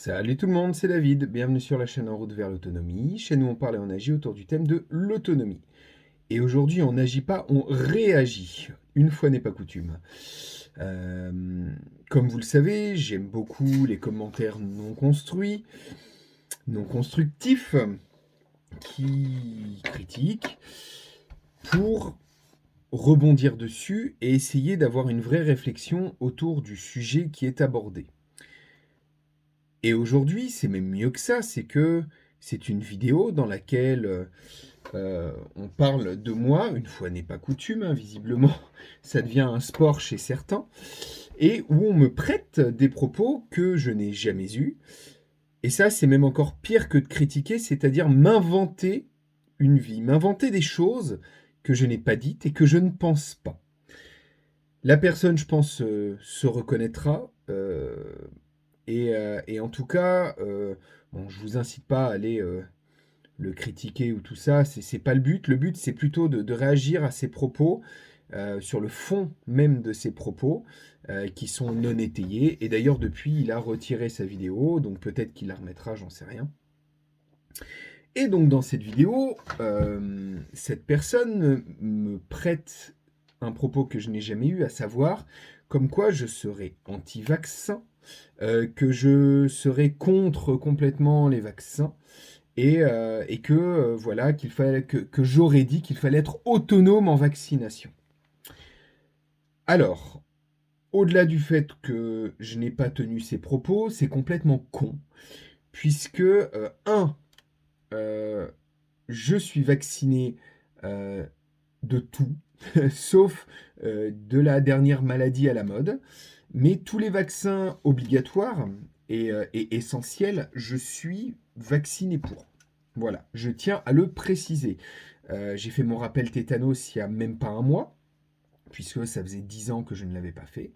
Salut tout le monde, c'est David, bienvenue sur la chaîne En route vers l'autonomie, chaîne où on parle et on agit autour du thème de l'autonomie. Et aujourd'hui, on n'agit pas, on réagit. Une fois n'est pas coutume. Euh, Comme vous le savez, j'aime beaucoup les commentaires non construits, non constructifs, qui critiquent pour rebondir dessus et essayer d'avoir une vraie réflexion autour du sujet qui est abordé. Et aujourd'hui, c'est même mieux que ça, c'est que c'est une vidéo dans laquelle on parle de moi, une fois n'est pas coutume, hein, visiblement, ça devient un sport chez certains, et où on me prête des propos que je n'ai jamais eus. Et ça, c'est même encore pire que de critiquer, c'est-à-dire m'inventer une vie, m'inventer des choses que je n'ai pas dites et que je ne pense pas. La personne, je pense, se reconnaîtra. Et en tout cas, bon, je vous incite pas à aller le critiquer ou tout ça, c'est pas le but. Le but, c'est plutôt de réagir à ses propos, sur le fond même de ses propos, qui sont non étayés. Et d'ailleurs, depuis, il a retiré sa vidéo, donc peut-être qu'il la remettra, j'en sais rien. Et donc, dans cette vidéo, cette personne me prête un propos que je n'ai jamais eu, à savoir comme quoi je serais anti-vaccin, que je serais contre complètement les vaccins et que voilà qu'il fallait que j'aurais dit qu'il fallait être autonome en vaccination. Alors, au-delà du fait que je n'ai pas tenu ces propos, c'est complètement con, puisque euh, je suis vacciné euh, de tout, sauf de la dernière maladie à la mode, mais tous les vaccins obligatoires et essentiels, je suis vacciné pour. Voilà, je tiens à le préciser. J'ai fait mon rappel tétanos il n'y a même pas un mois, puisque ça faisait 10 ans que je ne l'avais pas fait,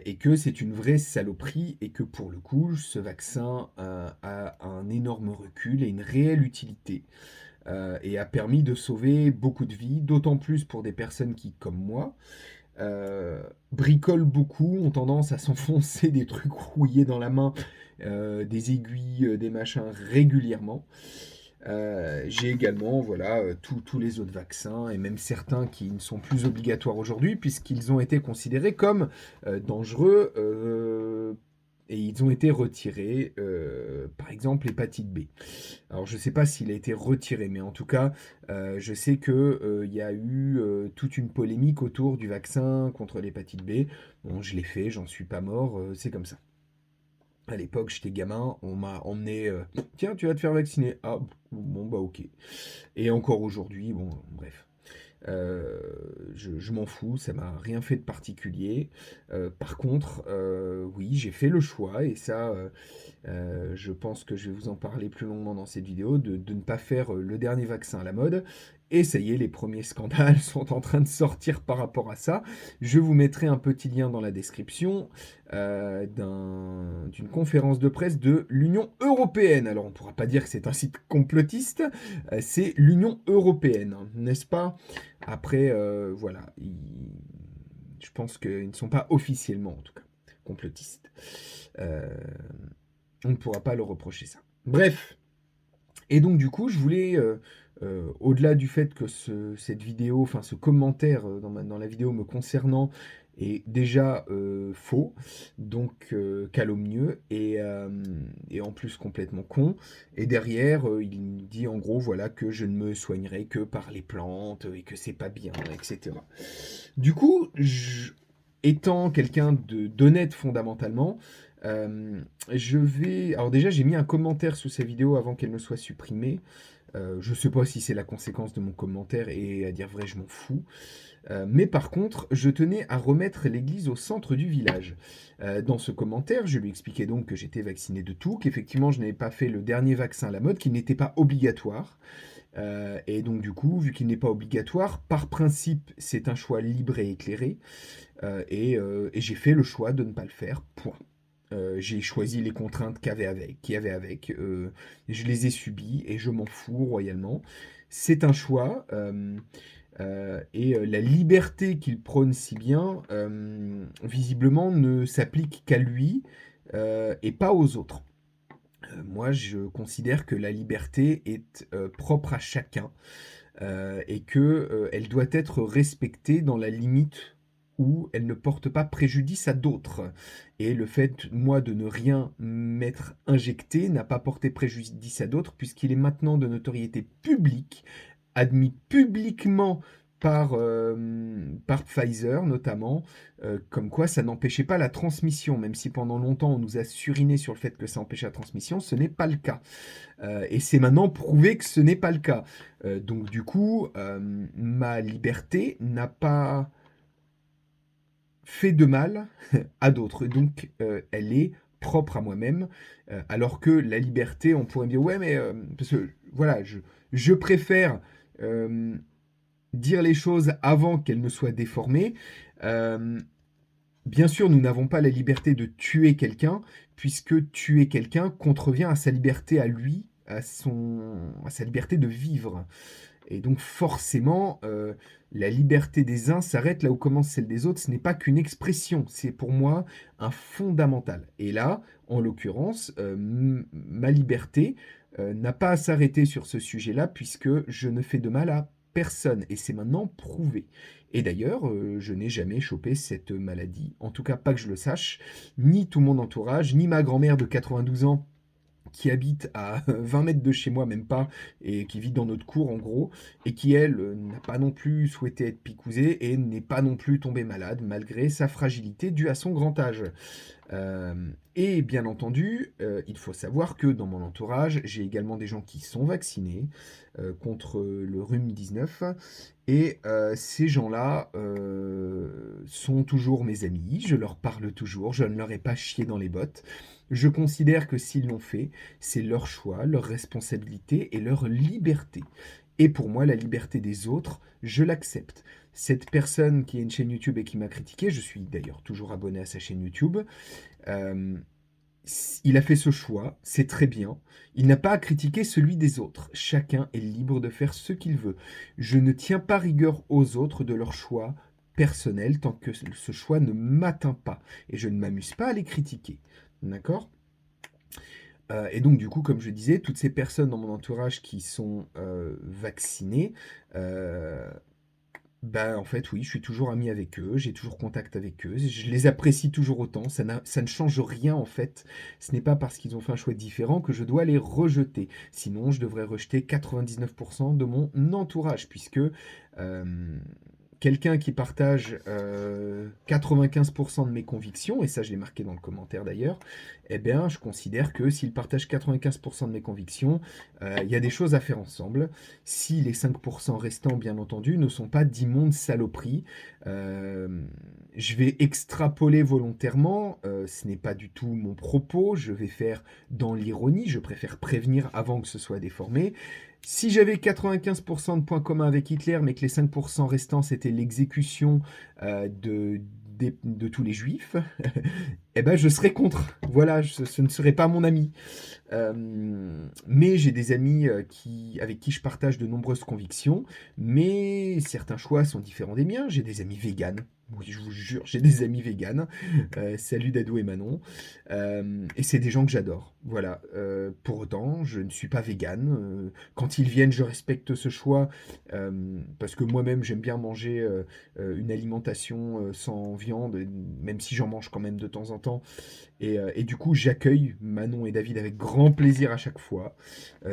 et que c'est une vraie saloperie, et que pour le coup, ce vaccin a un énorme recul et une réelle utilité, et a permis de sauver beaucoup de vies, d'autant plus pour des personnes qui, comme moi, bricolent beaucoup, ont tendance à s'enfoncer des trucs rouillés dans la main, des aiguilles, des machins régulièrement. J'ai également voilà, tous les autres vaccins, et même certains qui ne sont plus obligatoires aujourd'hui, puisqu'ils ont été considérés comme dangereux, et ils ont été retirés, par exemple l'hépatite B. Alors je ne sais pas s'il a été retiré, mais en tout cas, je sais qu'il y a eu toute une polémique autour du vaccin contre l'hépatite B. Bon, je l'ai fait, j'en suis pas mort, c'est comme ça. À l'époque, j'étais gamin, on m'a emmené, tiens, tu vas te faire vacciner. Ah, bon, bah ok. Et encore aujourd'hui, bon, bref. Je m'en fous, ça m'a rien fait de particulier. Par contre, oui, j'ai fait le choix, et ça, je pense que je vais vous en parler plus longuement dans cette vidéo, de ne pas faire le dernier vaccin à la mode. Et ça y est, les premiers scandales sont en train de sortir par rapport à ça. Je vous mettrai un petit lien dans la description d'une conférence de presse de l'Union européenne. Alors on ne pourra pas dire que c'est un site complotiste, c'est l'Union européenne, hein, n'est-ce pas? Après, voilà, je pense qu'ils ne sont pas officiellement, en tout cas, complotistes. Euh, on ne pourra pas leur reprocher ça. Bref, et donc du coup, je voulais, au-delà du fait que cette vidéo, enfin ce commentaire dans la vidéo me concernant est déjà faux, donc calomnieux, et en plus complètement con. Et derrière, il dit en gros voilà que je ne me soignerai que par les plantes et que c'est pas bien, etc. Du coup, étant quelqu'un d'honnête fondamentalement, je vais. Alors déjà, j'ai mis un commentaire sous sa vidéo avant qu'elle ne soit supprimée. Je sais pas si c'est la conséquence de mon commentaire, et à dire vrai, je m'en fous. Mais par contre, je tenais à remettre l'église au centre du village. Dans ce commentaire, je lui expliquais donc que j'étais vacciné de tout, qu'effectivement je n'avais pas fait le dernier vaccin à la mode, qui n'était pas obligatoire. Et donc du coup, vu qu'il n'est pas obligatoire, par principe, c'est un choix libre et éclairé. Et j'ai fait le choix de ne pas le faire, point. J'ai choisi les contraintes qu'il y avait avec. Je les ai subies et je m'en fous royalement. C'est un choix. La liberté qu'il prône si bien, visiblement, ne s'applique qu'à lui et pas aux autres. moi, je considère que la liberté est propre à chacun et que elle doit être respectée dans la limite où elle ne porte pas préjudice à d'autres. Et le fait, moi, de ne rien m'être injecté n'a pas porté préjudice à d'autres, puisqu'il est maintenant de notoriété publique, admis publiquement par Pfizer notamment, comme quoi ça n'empêchait pas la transmission, même si pendant longtemps on nous a suriné sur le fait que ça empêchait la transmission, ce n'est pas le cas. Et c'est maintenant prouvé que ce n'est pas le cas. Donc du coup, ma liberté n'a pas fait de mal à d'autres. Donc elle est propre à moi-même, alors que la liberté, on pourrait me dire, ouais, mais parce que voilà, je préfère dire les choses avant qu'elles ne soient déformées. Euh, Bien sûr, nous n'avons pas la liberté de tuer quelqu'un, puisque tuer quelqu'un contrevient à sa liberté à lui, à sa liberté de vivre. Et donc forcément, la liberté des uns s'arrête là où commence celle des autres. Ce n'est pas qu'une expression, c'est pour moi un fondamental. Et là, en l'occurrence, ma liberté n'a pas à s'arrêter sur ce sujet-là, puisque je ne fais de mal à personne. Et c'est maintenant prouvé. Et d'ailleurs, je n'ai jamais chopé cette maladie, en tout cas pas que je le sache, ni tout mon entourage, ni ma grand-mère de 92 ans qui habite à 20 mètres de chez moi, même pas, et qui vit dans notre cour en gros, et qui elle n'a pas non plus souhaité être picousée et n'est pas non plus tombée malade malgré sa fragilité due à son grand âge. Et bien entendu, il faut savoir que dans mon entourage, j'ai également des gens qui sont vaccinés contre le rhume 19. Et ces gens-là sont toujours mes amis, je leur parle toujours, je ne leur ai pas chié dans les bottes. Je considère que s'ils l'ont fait, c'est leur choix, leur responsabilité et leur liberté. Et pour moi, la liberté des autres, je l'accepte. Cette personne qui a une chaîne YouTube et qui m'a critiqué, je suis d'ailleurs toujours abonné à sa chaîne YouTube, euh, il a fait ce choix, c'est très bien. Il n'a pas à critiquer celui des autres. Chacun est libre de faire ce qu'il veut. Je ne tiens pas rigueur aux autres de leur choix personnel tant que ce choix ne m'atteint pas. Et je ne m'amuse pas à les critiquer. D'accord? Et donc, du coup, comme je disais, toutes ces personnes dans mon entourage qui sont vaccinées, euh, bah, en fait, oui, je suis toujours ami avec eux, j'ai toujours contact avec eux, je les apprécie toujours autant, ça ne change rien en fait. Ce n'est pas parce qu'ils ont fait un choix différent que je dois les rejeter. Sinon, je devrais rejeter 99% de mon entourage, puisque quelqu'un qui partage 95% de mes convictions, et ça je l'ai marqué dans le commentaire d'ailleurs, eh bien je considère que s'il partage 95% de mes convictions, il y a des choses à faire ensemble. Si les 5% restants, bien entendu, ne sont pas d'immondes saloperies, je vais extrapoler volontairement, ce n'est pas du tout mon propos, je vais faire dans l'ironie, je préfère prévenir avant que ce soit déformé. Si j'avais 95% de points communs avec Hitler, mais que les 5% restants, c'était l'exécution de tous les juifs, eh ben, je serais contre. Voilà, ce ne serait pas mon ami. Mais j'ai des amis avec qui je partage de nombreuses convictions, mais certains choix sont différents des miens. J'ai des amis véganes. Oui, je vous jure, j'ai des amis véganes. Salut Dado et Manon. Et c'est des gens que j'adore. Voilà. Pour autant, je ne suis pas végane. Quand ils viennent, je respecte ce choix parce que moi-même, j'aime bien manger une alimentation sans viande, même si j'en mange quand même de temps en temps. Et du coup, j'accueille Manon et David avec grand plaisir à chaque fois.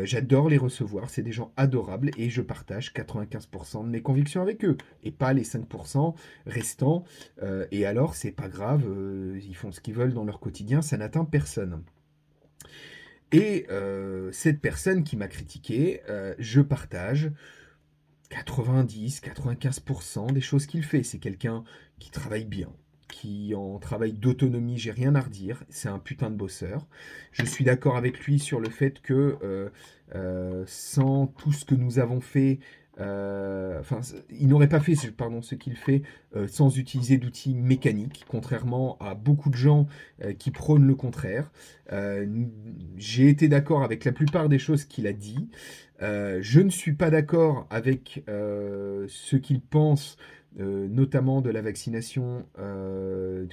J'adore les recevoir, c'est des gens adorables et je partage 95% de mes convictions avec eux et pas les 5% restants. Et alors, c'est pas grave, ils font ce qu'ils veulent dans leur quotidien, ça n'atteint personne. Et cette personne qui m'a critiqué, je partage 90-95% des choses qu'il fait. C'est quelqu'un qui travaille bien, qui en travail d'autonomie, j'ai rien à redire. C'est un putain de bosseur. Je suis d'accord avec lui sur le fait que sans tout ce que nous avons fait, enfin, il n'aurait pas fait, pardon, ce qu'il fait sans utiliser d'outils mécaniques, contrairement à beaucoup de gens qui prônent le contraire. Euh, j'ai été d'accord avec la plupart des choses qu'il a dit. Je ne suis pas d'accord avec ce qu'il pense, notamment de la vaccination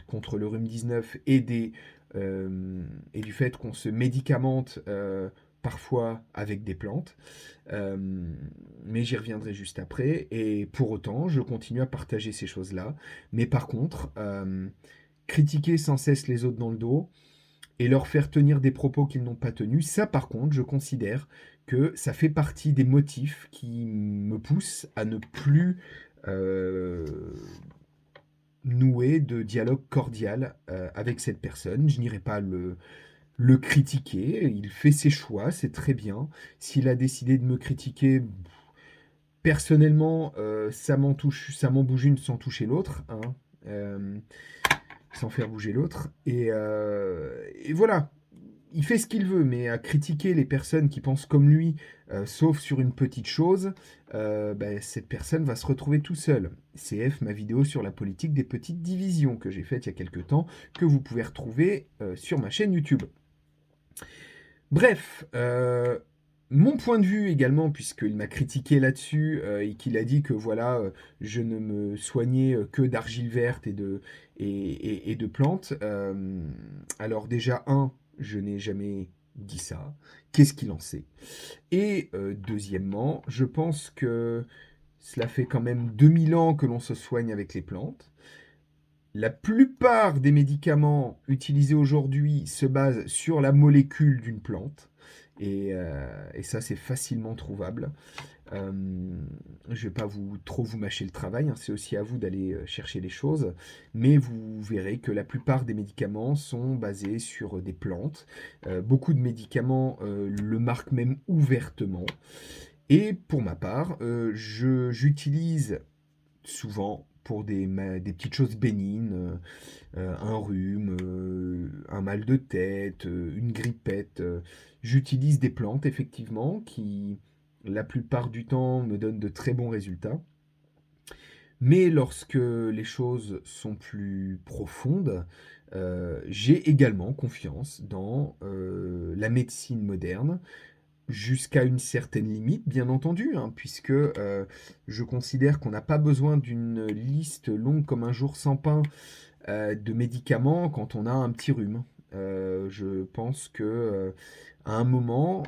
contre le rhume 19 et des et du fait qu'on se médicamente parfois avec des plantes. Mais j'y reviendrai juste après. Et pour autant, je continue à partager ces choses-là. Mais par contre, critiquer sans cesse les autres dans le dos et leur faire tenir des propos qu'ils n'ont pas tenus, ça par contre, je considère que ça fait partie des motifs qui me poussent à ne plus euh, nouer de dialogue cordial avec cette personne. Je n'irai pas le critiquer, il fait ses choix, c'est très bien. S'il a décidé de me critiquer, personnellement, ça m'en bouge une sans toucher l'autre, hein, euh, sans faire bouger l'autre. Et voilà, il fait ce qu'il veut, mais à critiquer les personnes qui pensent comme lui, sauf sur une petite chose, bah, cette personne va se retrouver tout seul. CF, ma vidéo sur la politique des petites divisions que j'ai faite il y a quelques temps, que vous pouvez retrouver sur ma chaîne YouTube. Bref, mon point de vue également, puisqu'il m'a critiqué là-dessus et qu'il a dit que voilà, je ne me soignais que d'argile verte et de plantes. Alors déjà, je n'ai jamais dit ça. Qu'est-ce qu'il en sait? Et deuxièmement, je pense que cela fait quand même 2000 ans que l'on se soigne avec les plantes. La plupart des médicaments utilisés aujourd'hui se basent sur la molécule d'une plante. Et ça, c'est facilement trouvable. Euh, je ne vais pas trop vous mâcher le travail, hein, c'est aussi à vous d'aller chercher les choses. Mais vous verrez que la plupart des médicaments sont basés sur des plantes. Beaucoup de médicaments le marquent même ouvertement. Et pour ma part, j'utilise souvent pour des petites choses bénignes, un rhume, un mal de tête, une grippette. J'utilise des plantes, effectivement, qui, la plupart du temps, me donnent de très bons résultats. Mais lorsque les choses sont plus profondes, j'ai également confiance dans la médecine moderne, jusqu'à une certaine limite, bien entendu, hein, puisque je considère qu'on n'a pas besoin d'une liste longue comme un jour sans pain de médicaments quand on a un petit rhume. Je pense que à un moment,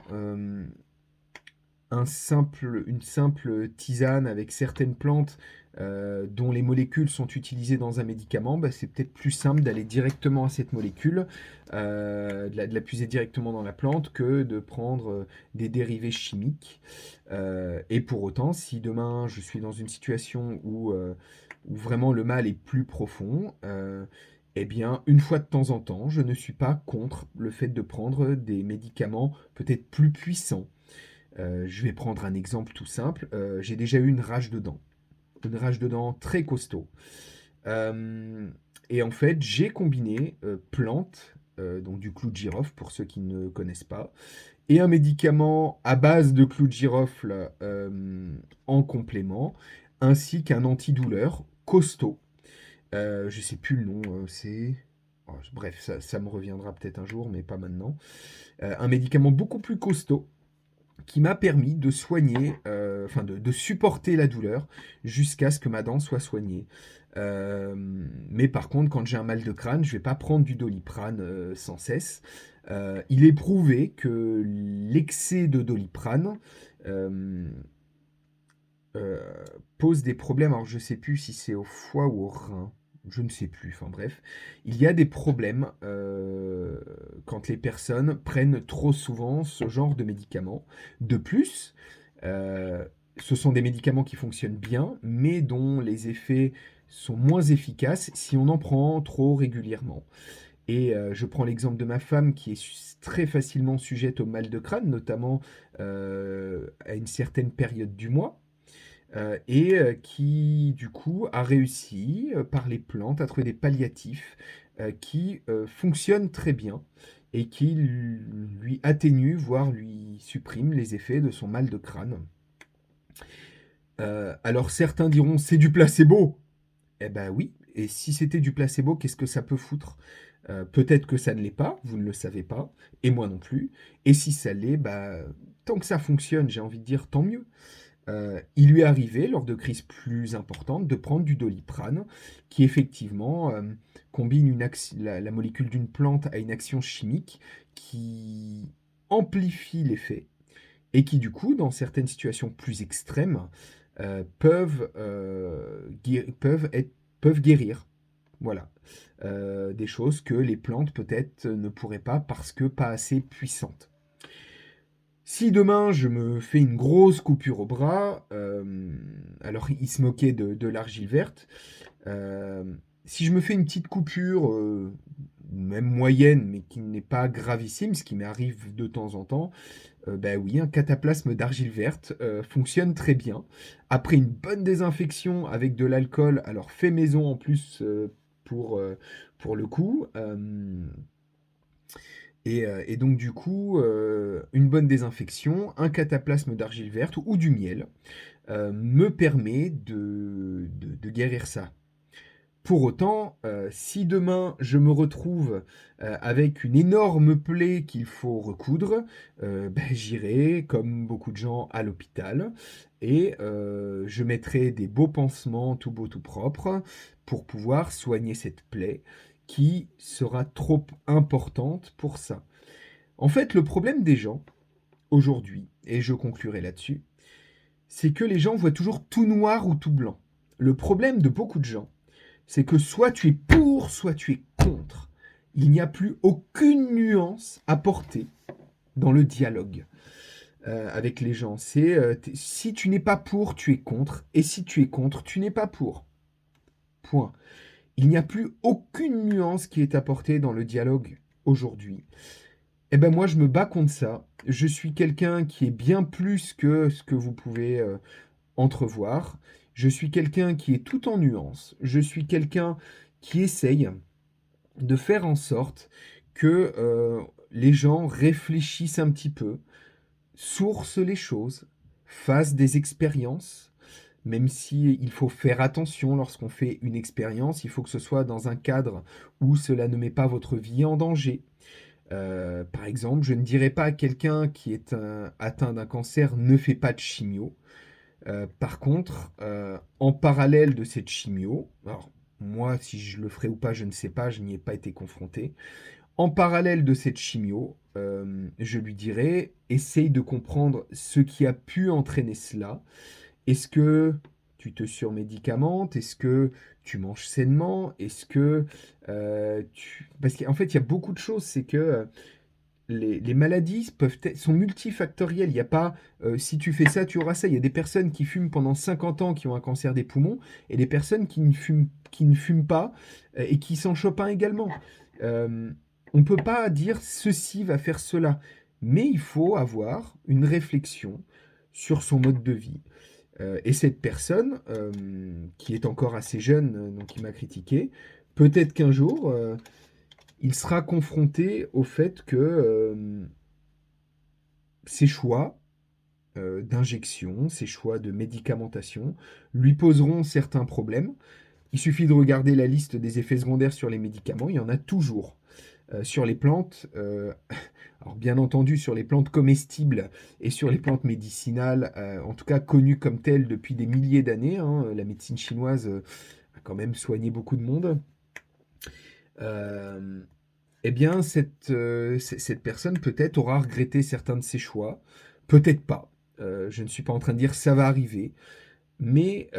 une simple tisane avec certaines plantes dont les molécules sont utilisées dans un médicament, bah, c'est peut-être plus simple d'aller directement à cette molécule, de la puiser directement dans la plante que de prendre des dérivés chimiques. Et pour autant, si demain je suis dans une situation où vraiment le mal est plus profond, eh bien, une fois de temps en temps, je ne suis pas contre le fait de prendre des médicaments peut-être plus puissants. Je vais prendre un exemple tout simple. J'ai déjà eu une rage de dents très costaud. Euh, et en fait, j'ai combiné plantes, donc du clou de girofle pour ceux qui ne connaissent pas, et un médicament à base de clou de girofle en complément, ainsi qu'un antidouleur costaud. Je ne sais plus le nom, c'est... Oh, bref, ça me reviendra peut-être un jour, mais pas maintenant. Un médicament beaucoup plus costaud qui m'a permis de soigner, enfin de supporter la douleur jusqu'à ce que ma dent soit soignée. Euh, mais par contre, quand j'ai un mal de crâne, je ne vais pas prendre du Doliprane sans cesse. Il est prouvé que l'excès de Doliprane euh, euh, pose des problèmes. Alors je ne sais plus si c'est au foie ou au rein. Je ne sais plus. Enfin bref, il y a des problèmes quand les personnes prennent trop souvent ce genre de médicaments. De plus, euh, ce sont des médicaments qui fonctionnent bien, mais dont les effets sont moins efficaces si on en prend trop régulièrement. Et je prends l'exemple de ma femme qui est très facilement sujette au mal de crâne, notamment à une certaine période du mois et qui du coup a réussi par les plantes à trouver des palliatifs qui fonctionnent très bien et qui lui atténuent, voire lui suppriment les effets de son mal de crâne. Alors certains diront c'est du placebo. Eh ben oui, et si c'était du placebo, qu'est-ce que ça peut foutre? Peut-être que ça ne l'est pas, vous ne le savez pas, et moi non plus. Et si ça l'est, bah, tant que ça fonctionne, j'ai envie de dire tant mieux. Il lui est arrivé, lors de crises plus importantes, de prendre du Doliprane, qui effectivement combine la molécule d'une plante à une action chimique qui amplifie l'effet et qui, du coup, dans certaines situations plus extrêmes, peuvent guérir. Voilà. Des choses que les plantes peut-être ne pourraient pas parce que pas assez puissantes. Si demain je me fais une grosse coupure au bras, alors il se moquait de l'argile verte, euh, si je me fais une petite coupure, même moyenne, mais qui n'est pas gravissime, ce qui m'arrive de temps en temps, bah oui, un cataplasme d'argile verte fonctionne très bien. Après une bonne désinfection avec de l'alcool, alors fait maison en plus pour le coup, et donc du coup, une bonne désinfection, un cataplasme d'argile verte ou du miel me permet de guérir ça. Pour autant, si demain je me retrouve avec une énorme plaie qu'il faut recoudre, ben, j'irai, comme beaucoup de gens, à l'hôpital et je mettrai des beaux pansements tout beaux, tout propres pour pouvoir soigner cette plaie qui sera trop importante pour ça. En fait, le problème des gens aujourd'hui, et je conclurai là-dessus, c'est que les gens voient toujours tout noir ou tout blanc. Le problème de beaucoup de gens, c'est que soit tu es pour, soit tu es contre. Il n'y a plus aucune nuance à porter dans le dialogue avec les gens. Si tu n'es pas pour, tu es contre, et si tu es contre, tu n'es pas pour. Point. Il n'y a plus aucune nuance qui est apportée dans le dialogue aujourd'hui. Eh ben moi, je me bats contre ça. Je suis quelqu'un qui est bien plus que ce que vous pouvez entrevoir. Je suis quelqu'un qui est tout en nuances. Je suis quelqu'un qui essaye de faire en sorte que les gens réfléchissent un petit peu, sourcent les choses, fassent des expériences, même si il faut faire attention lorsqu'on fait une expérience, il faut que ce soit dans un cadre où cela ne met pas votre vie en danger. Par exemple, je ne dirais pas à quelqu'un qui est atteint d'un cancer ne fais pas de chimio. Par contre, en parallèle de cette chimio, alors moi, si je le ferai ou pas, je ne sais pas, je n'y ai pas été confronté. En parallèle de cette chimio, je lui dirais, essaye de comprendre ce qui a pu entraîner cela. Est-ce que tu te surmédicamentes? Est-ce que tu manges sainement? Est-ce que Parce qu'en fait, il y a beaucoup de choses. C'est que les maladies sont multifactorielles. Il n'y a pas si tu fais ça, tu auras ça. Il y a des personnes qui fument pendant 50 ans qui ont un cancer des poumons et des personnes qui ne fument pas et qui s'en chopent un également. Euh, on ne peut pas dire ceci va faire cela, mais il faut avoir une réflexion sur son mode de vie. Et cette personne, qui est encore assez jeune, donc qui m'a critiqué, peut-être qu'un jour, il sera confronté au fait que ses choix d'injection, ses choix de médicamentation lui poseront certains problèmes. Il suffit de regarder la liste des effets secondaires sur les médicaments, il y en a toujours. Sur les plantes, alors bien entendu sur les plantes comestibles et sur les plantes médicinales, en tout cas connues comme telles depuis des milliers d'années, hein, la médecine chinoise a quand même soigné beaucoup de monde. Euh, Eh bien, cette personne peut-être aura regretté certains de ses choix, peut-être pas. Je ne suis pas en train de dire ça va arriver, mais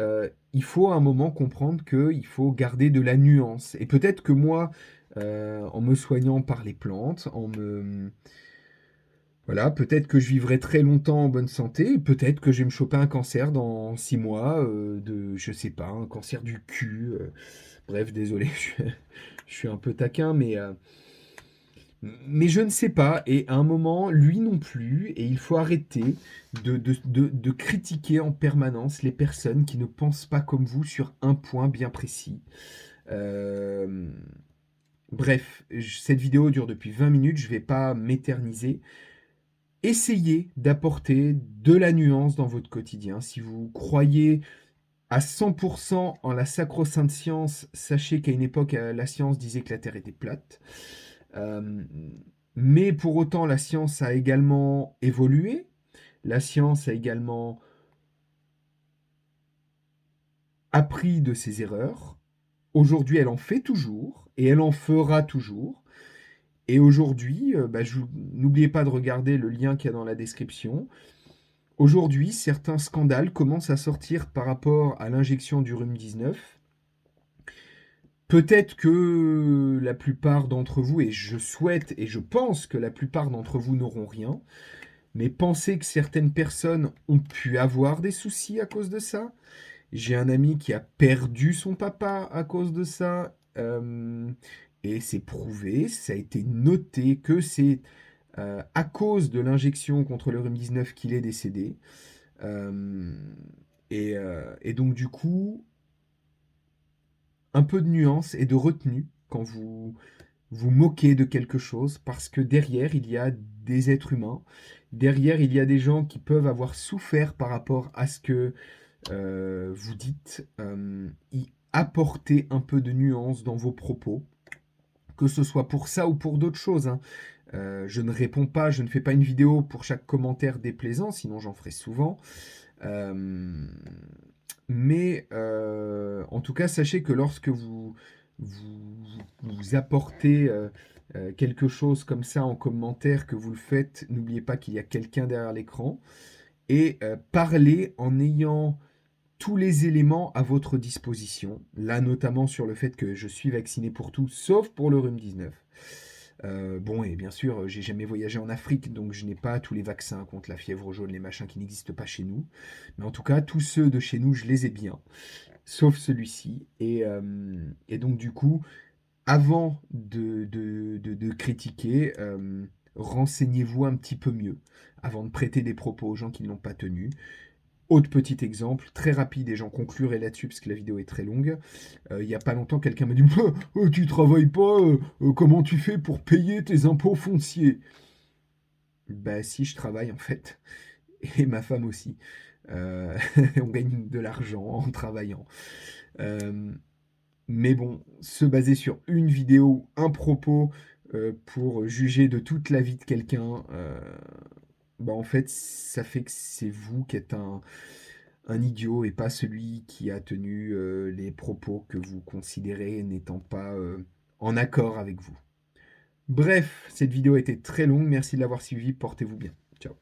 il faut à un moment comprendre qu'il faut garder de la nuance. Et peut-être que moi, en me soignant par les plantes, voilà, peut-être que je vivrai très longtemps en bonne santé, peut-être que je vais me choper un cancer dans 6 mois, je sais pas, un cancer du cul. Bref, désolé, je suis un peu taquin, mais je ne sais pas, et à un moment, lui non plus, et il faut arrêter de critiquer en permanence les personnes qui ne pensent pas comme vous sur un point bien précis. Euh, Bref, cette vidéo dure depuis 20 minutes, je ne vais pas m'éterniser. Essayez d'apporter de la nuance dans votre quotidien. Si vous croyez à 100% en la sacro-sainte science, sachez qu'à une époque, la science disait que la Terre était plate. Euh, mais pour autant, la science a également évolué. La science a également appris de ses erreurs. Aujourd'hui, elle en fait toujours et elle en fera toujours. Et aujourd'hui, n'oubliez pas de regarder le lien qu'il y a dans la description. Aujourd'hui, certains scandales commencent à sortir par rapport à l'injection du rhume 19. Peut-être que la plupart d'entre vous, et je souhaite et je pense que la plupart d'entre vous n'auront rien, mais pensez que certaines personnes ont pu avoir des soucis à cause de ça. J'ai un ami qui a perdu son papa à cause de ça. Et c'est prouvé, ça a été noté que c'est à cause de l'injection contre le rhume 19 qu'il est décédé. Euh, et donc du coup, un peu de nuance et de retenue quand vous vous moquez de quelque chose, parce que derrière, il y a des êtres humains. Derrière, il y a des gens qui peuvent avoir souffert par rapport à ce que vous dites. Y apporter un peu de nuance dans vos propos, que ce soit pour ça ou pour d'autres choses, hein. Je ne réponds pas, je ne fais pas une vidéo pour chaque commentaire déplaisant, sinon j'en ferai souvent. Euh, mais en tout cas, sachez que lorsque vous, vous apportez quelque chose comme ça en commentaire, que vous le faites, n'oubliez pas qu'il y a quelqu'un derrière l'écran. Et parlez en ayant tous les éléments à votre disposition. Là, notamment sur le fait que je suis vacciné pour tout, sauf pour le rhume 19. Bon, et bien sûr, j'ai jamais voyagé en Afrique, donc je n'ai pas tous les vaccins contre la fièvre jaune, les machins qui n'existent pas chez nous. Mais en tout cas, tous ceux de chez nous, je les ai bien, sauf celui-ci. Et donc, du coup, avant de critiquer, renseignez-vous un petit peu mieux, avant de prêter des propos aux gens qui ne l'ont pas tenus. Autre petit exemple, très rapide, et j'en conclurai là-dessus parce que la vidéo est très longue. Il n'y a pas longtemps, quelqu'un m'a dit tu travailles pas, comment tu fais pour payer tes impôts fonciers? Bah si, je travaille en fait, et ma femme aussi. Euh, on gagne de l'argent en travaillant. Euh, mais bon, se baser sur une vidéo, un propos pour juger de toute la vie de quelqu'un, bah en fait, ça fait que c'est vous qui êtes un idiot et pas celui qui a tenu les propos que vous considérez n'étant pas en accord avec vous. Bref, cette vidéo a été très longue, merci de l'avoir suivi, portez-vous bien. Ciao.